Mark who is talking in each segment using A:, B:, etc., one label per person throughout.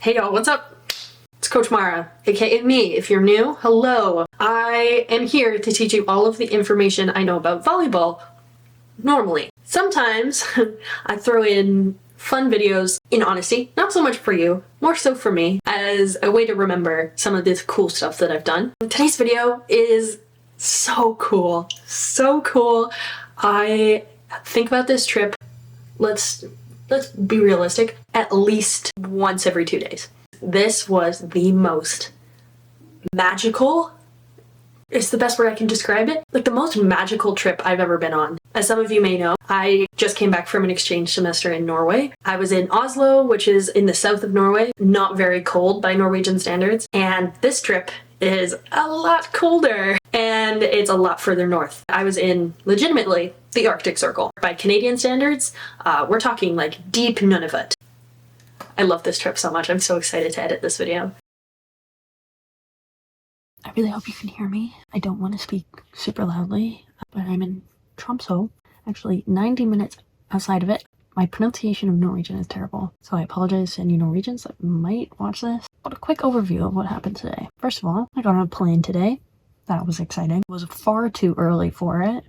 A: Hey y'all, what's up? It's Coach Mara, aka me. If you're new, hello. I am here to teach you all of the information I know about volleyball normally. Sometimes I throw in fun videos in honesty, not so much for you, more so for me, as a way to remember some of this cool stuff that I've done. Today's video is so cool, so cool. I think about this trip, let's be realistic, at least once every 2 days. This was the most magical, it's the best word I can describe it, like the most magical trip I've ever been on. As some of you may know, I just came back from an exchange semester in Norway. I was in Oslo, which is in the south of Norway, not very cold by Norwegian standards, and this trip is a lot colder and it's a lot further north. I was in, legitimately, the Arctic Circle. By Canadian standards, we're talking like deep Nunavut. I love this trip so much. I'm so excited to edit this video. I really hope you can hear me. I don't want to speak super loudly, but I'm in Tromsø, actually 90 minutes outside of it. My pronunciation of Norwegian is terrible, so I apologize to any Norwegians that might watch this. But a quick overview of what happened today. First of all, I got on a plane today. That was exciting. It was far too early for it.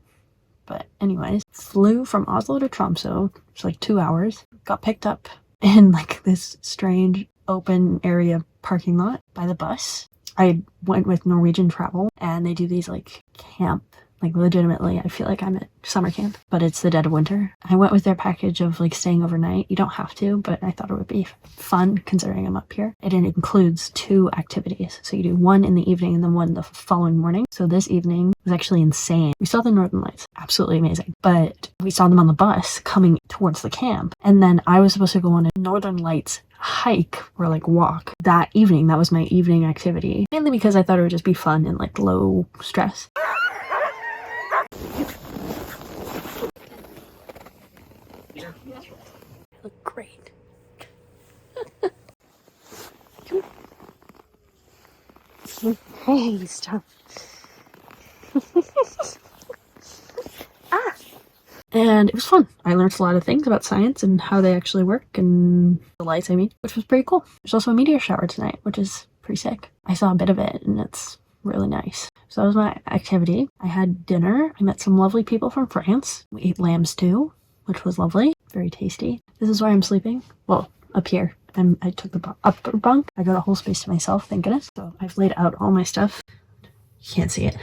A: But anyways, flew from Oslo to Tromsø, it's like 2 hours. Got picked up in like this strange open area parking lot by the bus. I went with Norwegian Travel and they do these like camp, like legitimately I feel like I'm at summer camp, but it's the dead of winter. I went with their package of like staying overnight. You don't have to, but I thought it would be fun considering I'm up here. It includes 2 activities. So you do one in the evening and then one the following morning. So this evening was actually insane. We saw the Northern Lights, absolutely amazing. But we saw them on the bus coming towards the camp. And then I was supposed to go on a Northern Lights hike or like walk that evening. That was my evening activity, mainly because I thought it would just be fun and like low stress. I look great. Hey, stop. And it was fun. I learned a lot of things about science and how they actually work, and the lights, I mean, which was pretty cool. There's also a meteor shower tonight, which is pretty sick. I saw a bit of it and it's really nice. So that was my activity. I had dinner. I met some lovely people from France. We ate lamb stew, which was lovely. Very tasty. This is where I'm sleeping. Well, up here. I took the upper bunk. I got a whole space to myself, thank goodness. So I've laid out all my stuff. You can't see it.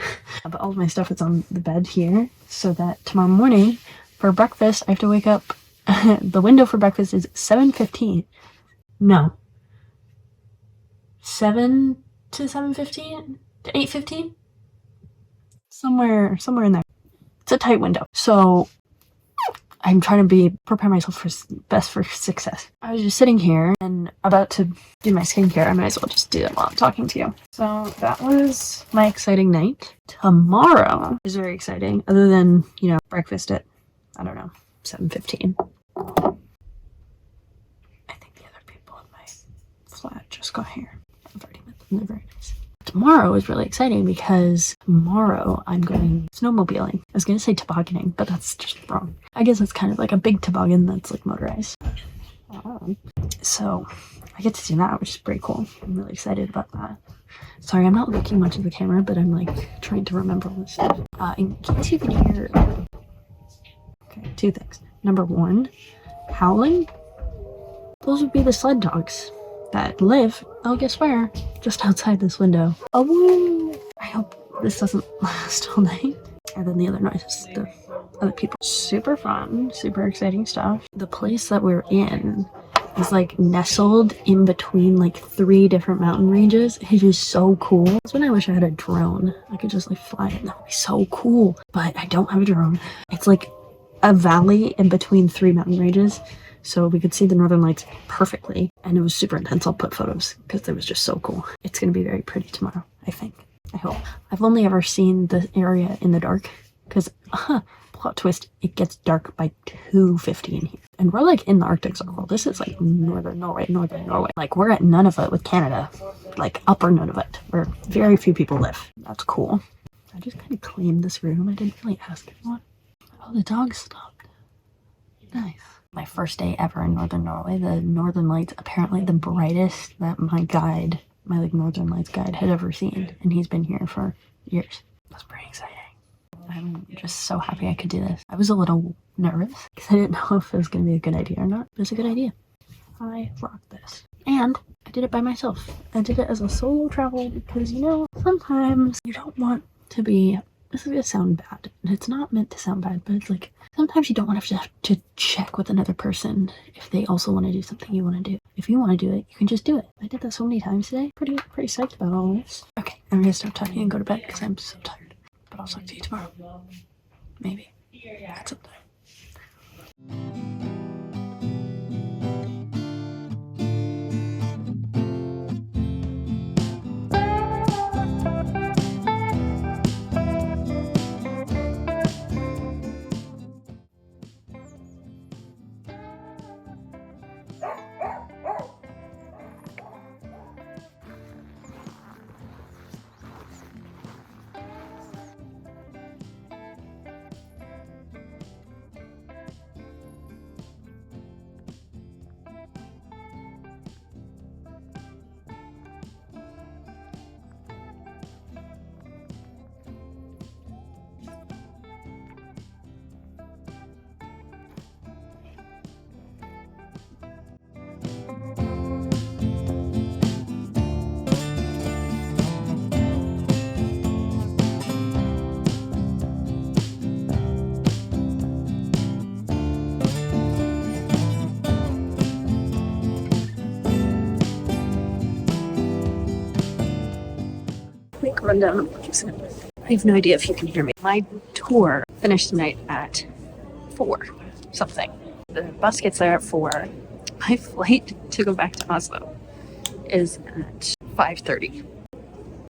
A: But all of my stuff is on the bed here so that tomorrow morning for breakfast, I have to wake up. The window for breakfast is 7:15. No. 7 to 7:15 to 8:15? Somewhere in there. It's a tight window. So I'm trying to prepare myself for best for success. I was just sitting here and about to do my skincare. I might as well just do it while I'm talking to you. So that was my exciting night. Tomorrow is very exciting, other than, you know, breakfast at, I don't know, 7:15. I think the other people in my flat just got here. I've already met them. They're very nice. Tomorrow is really exciting because tomorrow I'm going snowmobiling. I was going to say tobogganing, but that's just wrong. I guess it's kind of like a big toboggan that's like motorized. So I get to do that, which is pretty cool. I'm really excited about that. Sorry, I'm not looking much at the camera, but I'm like trying to remember all this stuff. In case you can hear, okay, 2 things. Number 1, howling. Those would be the sled dogs that live, oh guess where? Just outside this window. Oh, woo! I hope this doesn't last all night. And then the other noises, the other people. Super fun, super exciting stuff. The place that we're in is like nestled in between like 3 different mountain ranges. It is so cool. That's when I wish I had a drone. I could just like fly it. That would be so cool. But I don't have a drone. It's like a valley in between 3 mountain ranges. So we could see the Northern Lights perfectly, and it was super intense. I'll put photos because it was just so cool. It's going to be very pretty tomorrow, I think. I hope. I've only ever seen the area in the dark because, plot twist, it gets dark by 2:15 here. And we're like in the Arctic Circle. This is like northern Norway. Like we're at Nunavut with Canada, like upper Nunavut, where very few people live. That's cool. I just kind of claimed this room. I didn't really ask anyone. Oh, the dog stopped. Nice. My first day ever in Northern Norway, the Northern Lights, apparently the brightest that my guide, my like Northern Lights guide, had ever seen, and he's been here for years. That's pretty exciting. I'm just so happy I could do this. I was a little nervous because I didn't know if it was going to be a good idea or not. It was a good idea. I rocked this. And I did it by myself. I did it as a solo travel because, you know, sometimes you don't want to be, this is going to sound bad. It's not meant to sound bad, but it's like, sometimes you don't want to have to check with another person if they also want to do something you want to do. If you want to do it, you can just do it. I did that so many times today. Pretty psyched about all this. Okay, I'm going to stop talking and go to bed because I'm so tired. But I'll talk to you tomorrow. Maybe. At some time. Quick rundown of what you said. I have no idea if you can hear me. My tour finished tonight at 4 something. The bus gets there at 4. My flight to go back to Oslo is at 5:30.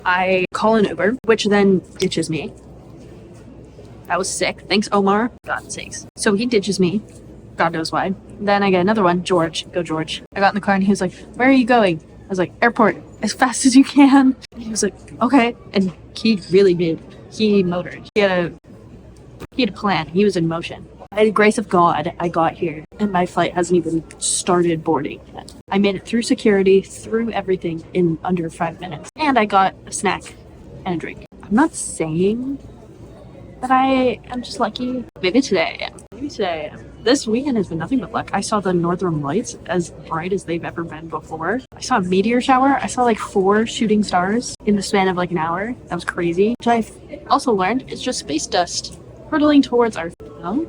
A: I call an Uber, which then ditches me. I was sick. Thanks, Omar. God's sakes. So he ditches me. God knows why. Then I get another one. George. Go George. I got in the car and he was like, "Where are you going?" I was like, "Airport, as fast as you can." He was like, "Okay." And he really did. He motored. He had a plan. He was in motion. By the grace of God, I got here and my flight hasn't even started boarding yet. I made it through security, through everything in under 5 minutes. And I got a snack and a drink. I'm not saying that I am just lucky. Maybe today I am. Maybe today I am. This weekend has been nothing but luck. I saw the Northern Lights as bright as they've ever been before. I saw a meteor shower. I saw like 4 shooting stars in the span of like an hour. That was crazy. Which I've also learned is just space dust hurtling towards Earth. No?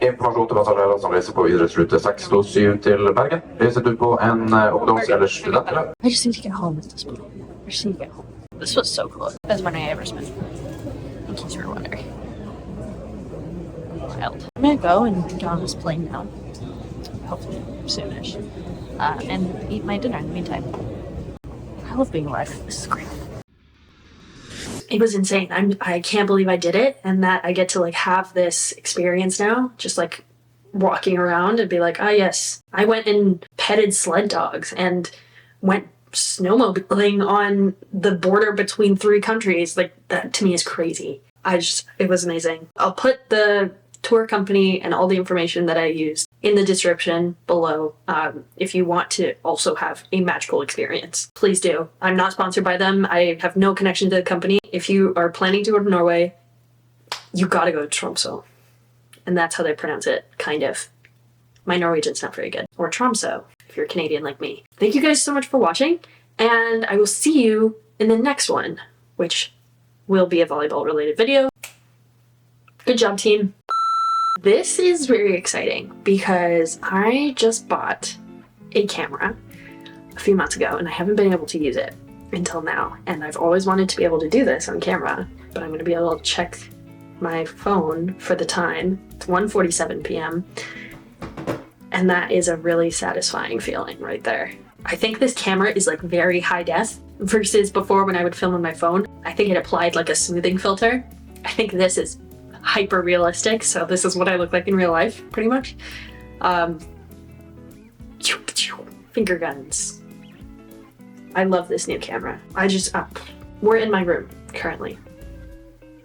B: Information till passagerare som reser på idrottsrute 627 till Bergen. Reser du på en ungdoms- eller studentresa?
A: I just need to get home at this point. I just need to get home. This was so cool. Best money I ever spent. In case you were wondering. Wild. I'm gonna go and get on this plane now. Hopefully soonish. And eat my dinner in the meantime. I love being alive. This is great. It was insane. I can't believe I did it and that I get to like have this experience now. Just like walking around and be like, ah, yes. I went and petted sled dogs and went snowmobiling on the border between 3 countries. Like that to me is crazy. It was amazing. I'll put the tour company and all the information that I used in the description below if you want to also have a magical experience. Please do. I'm not sponsored by them. I have no connection to the company. If you are planning to go to Norway, you gotta go to Tromsø. And that's how they pronounce it, kind of. My Norwegian's not very good. Or Tromsø, if you're Canadian like me. Thank you guys so much for watching, and I will see you in the next one, which will be a volleyball-related video. Good job, team. This is very exciting because I just bought a camera a few months ago and I haven't been able to use it until now. And I've always wanted to be able to do this on camera, but I'm going to be able to check my phone for the time. It's 1:47 p.m. And that is a really satisfying feeling right there. I think this camera is like very high def versus before when I would film on my phone. I think it applied like a smoothing filter. I think this is hyper realistic, so this is what I look like in real life, pretty much. Finger guns. I love this new camera. We're in my room currently.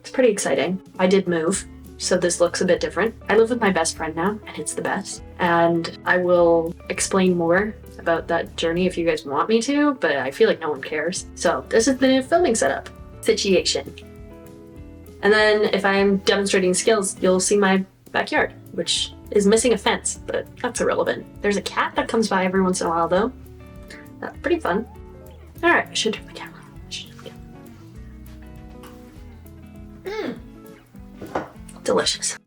A: It's pretty exciting. I did move so this looks a bit different. I live with my best friend now, and it's the best. And I will explain more about that journey if you guys want me to, but I feel like no one cares. So this is the new filming setup situation. And then if I'm demonstrating skills, you'll see my backyard, which is missing a fence, but that's irrelevant. There's a cat that comes by every once in a while though. That's pretty fun. All right, I should turn the camera. Delicious.